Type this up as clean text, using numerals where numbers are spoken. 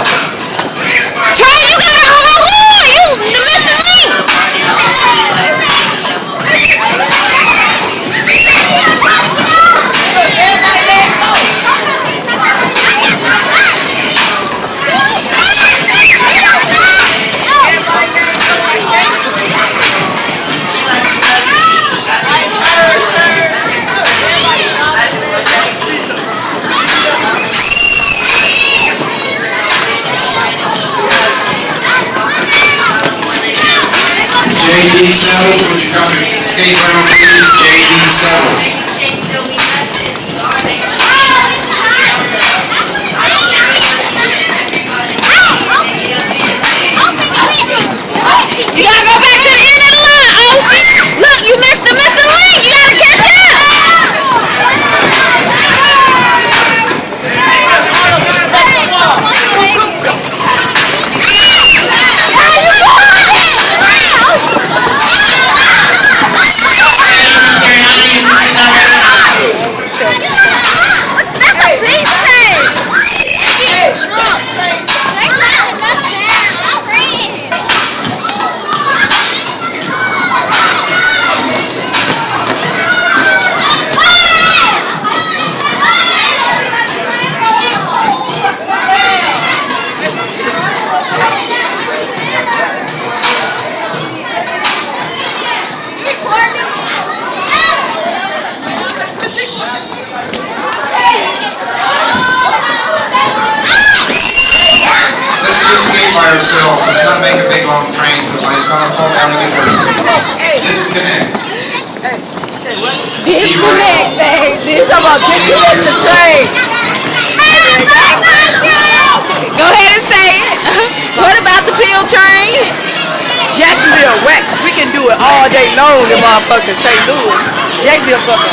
Trey, you gotta hold on. You the missing link. JD Settles, would you come and skate around, please? JD Settles. You gotta go back to the end of the line, Ocean. Look, you missed the missing link. You gotta catch By herself. Let's not make a big long train. Somebody's gonna fall down and get hurt. Disconnect. Disconnect, babe. Talking about disconnect the train. Go ahead and say it. What about the peal train? Jacksonville whack. We can do it all day long in motherfucking St. Louis. Jacksonville fucking